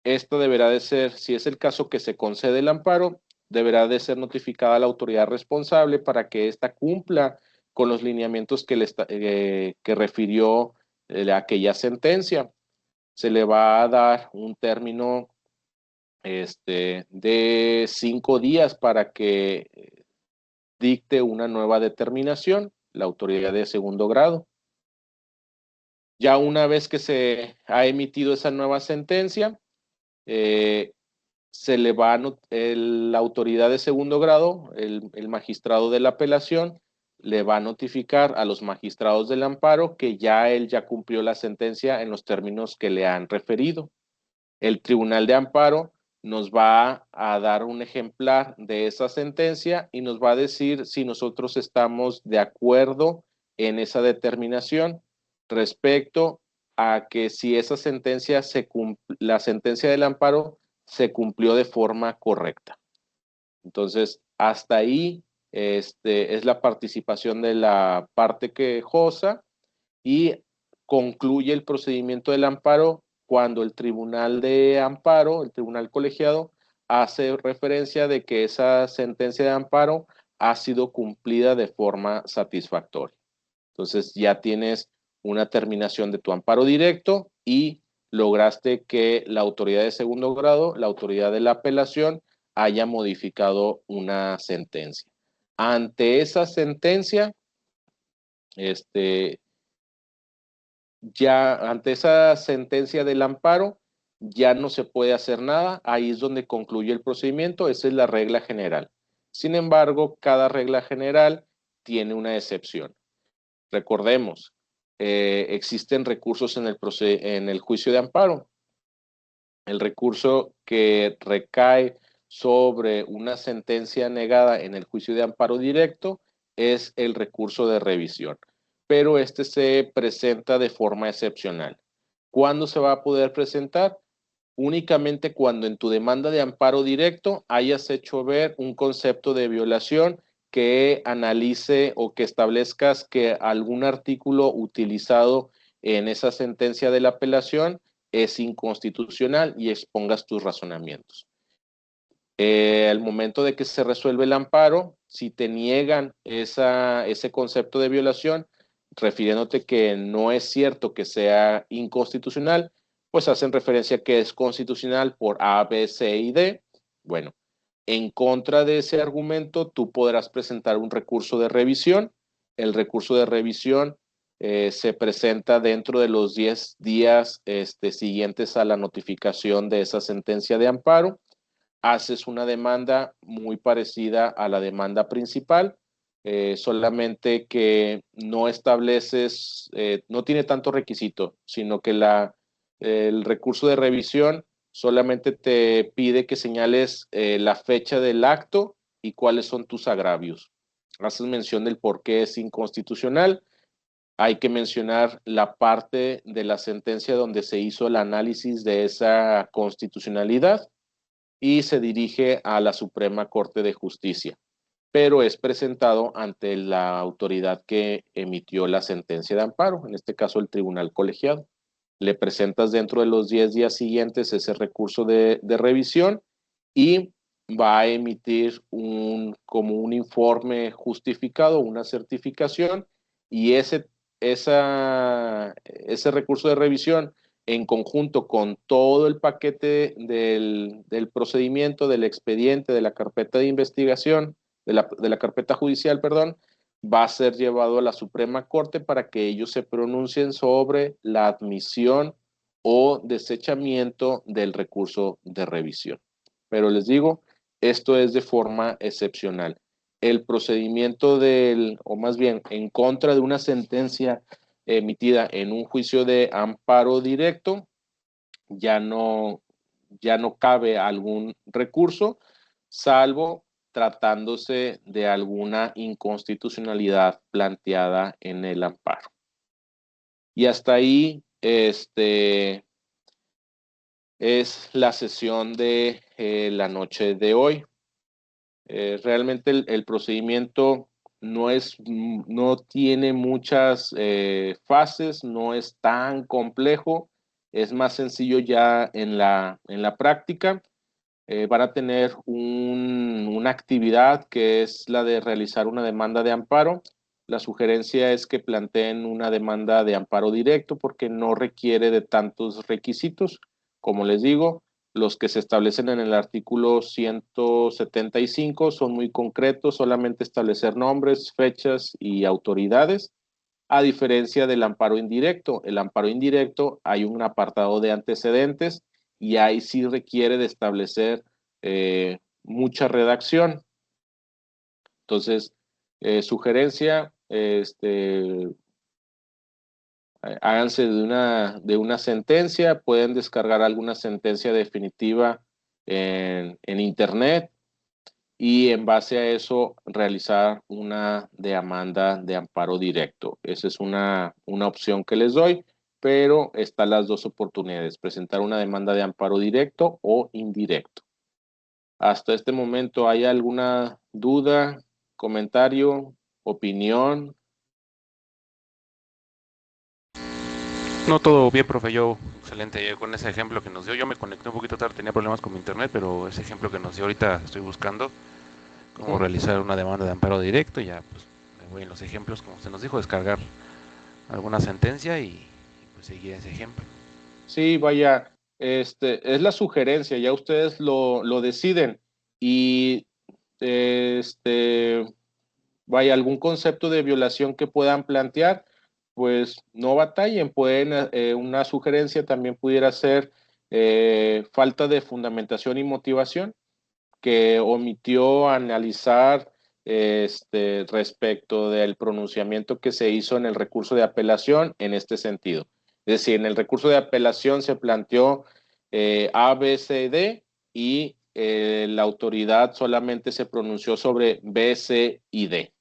esta deberá de ser, si es el caso que se concede el amparo, deberá de ser notificada a la autoridad responsable para que ésta cumpla con los lineamientos que refirió aquella sentencia. Se le va a dar un término de 5 días para que dicte una nueva determinación, la autoridad de segundo grado. Ya una vez que se ha emitido esa nueva sentencia, eh, se le va a la autoridad de segundo grado, el magistrado de la apelación, le va a notificar a los magistrados del amparo que ya él ya cumplió la sentencia en los términos que le han referido. El tribunal de amparo nos va a dar un ejemplar de esa sentencia y nos va a decir si nosotros estamos de acuerdo en esa determinación respecto a que si esa sentencia la sentencia del amparo se cumplió de forma correcta. Entonces, hasta ahí es la participación de la parte quejosa y concluye el procedimiento del amparo cuando el tribunal de amparo, el tribunal colegiado, hace referencia de que esa sentencia de amparo ha sido cumplida de forma satisfactoria. Entonces ya tienes una terminación de tu amparo directo y lograste que la autoridad de segundo grado, la autoridad de la apelación, haya modificado una sentencia. Ante esa sentencia, ya ante esa sentencia del amparo, ya no se puede hacer nada, ahí es donde concluye el procedimiento, esa es la regla general. Sin embargo, cada regla general tiene una excepción. Recordemos, existen recursos en el juicio de amparo. El recurso que recae sobre una sentencia negada en el juicio de amparo directo es el recurso de revisión, pero este se presenta de forma excepcional. ¿Cuándo se va a poder presentar? Únicamente cuando en tu demanda de amparo directo hayas hecho ver un concepto de violación que analice o que establezcas que algún artículo utilizado en esa sentencia de la apelación es inconstitucional y expongas tus razonamientos. Al momento de que se resuelve el amparo, si te niegan ese concepto de violación, refiriéndote que no es cierto que sea inconstitucional, pues hacen referencia que es constitucional por A, B, C y D. Bueno, en contra de ese argumento, tú podrás presentar un recurso de revisión. El recurso de revisión se presenta dentro de los 10 días siguientes a la notificación de esa sentencia de amparo. Haces una demanda muy parecida a la demanda principal, solamente que no estableces, no tiene tanto requisito, sino que el recurso de revisión solamente te pide que señales la fecha del acto y cuáles son tus agravios. Haces mención del por qué es inconstitucional. Hay que mencionar la parte de la sentencia donde se hizo el análisis de esa constitucionalidad y se dirige a la Suprema Corte de Justicia, pero es presentado ante la autoridad que emitió la sentencia de amparo, en este caso el tribunal colegiado. Le presentas dentro de los 10 días siguientes ese recurso de revisión y va a emitir como un informe justificado, una certificación, y ese recurso de revisión en conjunto con todo el paquete del procedimiento, del expediente, de la carpeta de investigación, de la carpeta judicial, perdón, va a ser llevado a la Suprema Corte para que ellos se pronuncien sobre la admisión o desechamiento del recurso de revisión. Pero les digo, esto es de forma excepcional. El procedimiento o más bien, en contra de una sentencia emitida en un juicio de amparo directo, ya no, ya no cabe algún recurso, salvo tratándose de alguna inconstitucionalidad planteada en el amparo. Y hasta ahí, es la sesión de la noche de hoy. Realmente el procedimiento no tiene muchas fases, no es tan complejo, es más sencillo ya en la práctica. Van a tener una actividad que es la de realizar una demanda de amparo. La sugerencia es que planteen una demanda de amparo directo porque no requiere de tantos requisitos. Como les digo, los que se establecen en el artículo 175 son muy concretos, solamente establecer nombres, fechas y autoridades, a diferencia del amparo indirecto. El amparo indirecto hay un apartado de antecedentes y ahí sí requiere de establecer mucha redacción. Entonces, sugerencia, háganse de una sentencia, pueden descargar alguna sentencia definitiva en internet y en base a eso realizar una demanda de amparo directo. Esa es una opción que les doy, pero están las dos oportunidades, presentar una demanda de amparo directo o indirecto. Hasta este momento, ¿hay alguna duda, comentario, opinión? No, todo bien, profe. Yo, excelente. Con ese ejemplo que nos dio, yo me conecté un poquito tarde, tenía problemas con mi internet, pero ese ejemplo que nos dio ahorita estoy buscando cómo realizar una demanda de amparo directo. Y ya, pues, me voy en los ejemplos, como usted nos dijo, descargar alguna sentencia y pues seguir ese ejemplo. Sí, vaya, es la sugerencia, ya ustedes lo deciden. Y vaya, algún concepto de violación que puedan plantear, pues no batallen, pueden, una sugerencia también pudiera ser falta de fundamentación y motivación, que omitió analizar respecto del pronunciamiento que se hizo en el recurso de apelación en este sentido. Es decir, en el recurso de apelación se planteó A, B, C, D y la autoridad solamente se pronunció sobre B, C y D.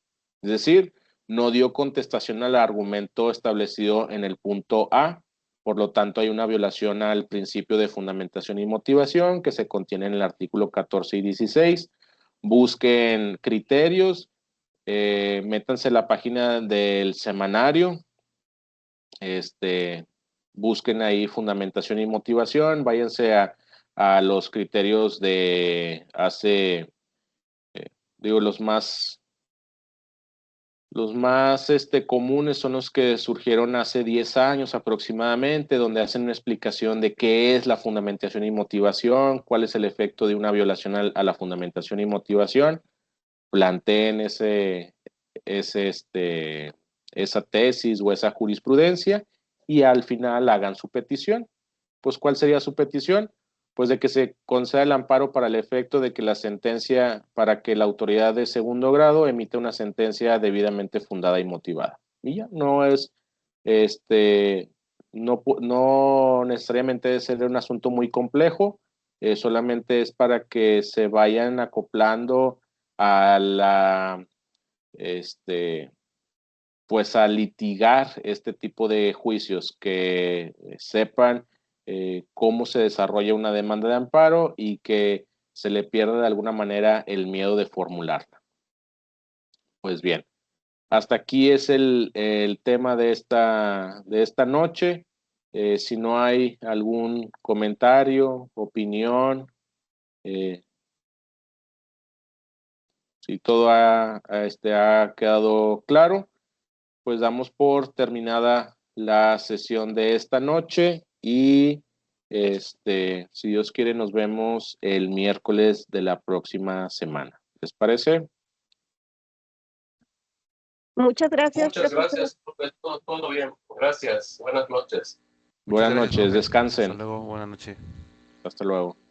Es decir, no dio contestación al argumento establecido en el punto A. Por lo tanto, hay una violación al principio de fundamentación y motivación que se contiene en el artículo 14 y 16. Busquen criterios, métanse a la página del semanario, busquen ahí fundamentación y motivación, váyanse a los criterios de hace, digo, los más comunes son los que surgieron hace 10 años aproximadamente, donde hacen una explicación de qué es la fundamentación y motivación, cuál es el efecto de una violación a la fundamentación y motivación. Planteen esa tesis o esa jurisprudencia y al final hagan su petición. Pues, ¿cuál sería su petición? Pues de que se conceda el amparo para el efecto de que la sentencia, para que la autoridad de segundo grado emita una sentencia debidamente fundada y motivada. Y ya, no es, no necesariamente debe ser un asunto muy complejo, solamente es para que se vayan acoplando a pues a litigar este tipo de juicios, que sepan cómo se desarrolla una demanda de amparo y que se le pierda de alguna manera el miedo de formularla. Pues bien, hasta aquí es el tema de esta noche. Si no hay algún comentario, opinión, si todo ha quedado claro, pues damos por terminada la sesión de esta noche y si Dios quiere nos vemos el miércoles de la próxima semana. ¿Les parece? Muchas gracias. Muchas gracias, todo bien. Gracias. Buenas noches. Buenas noches, Profe. descansen. Hasta luego, buenas noches. Hasta luego.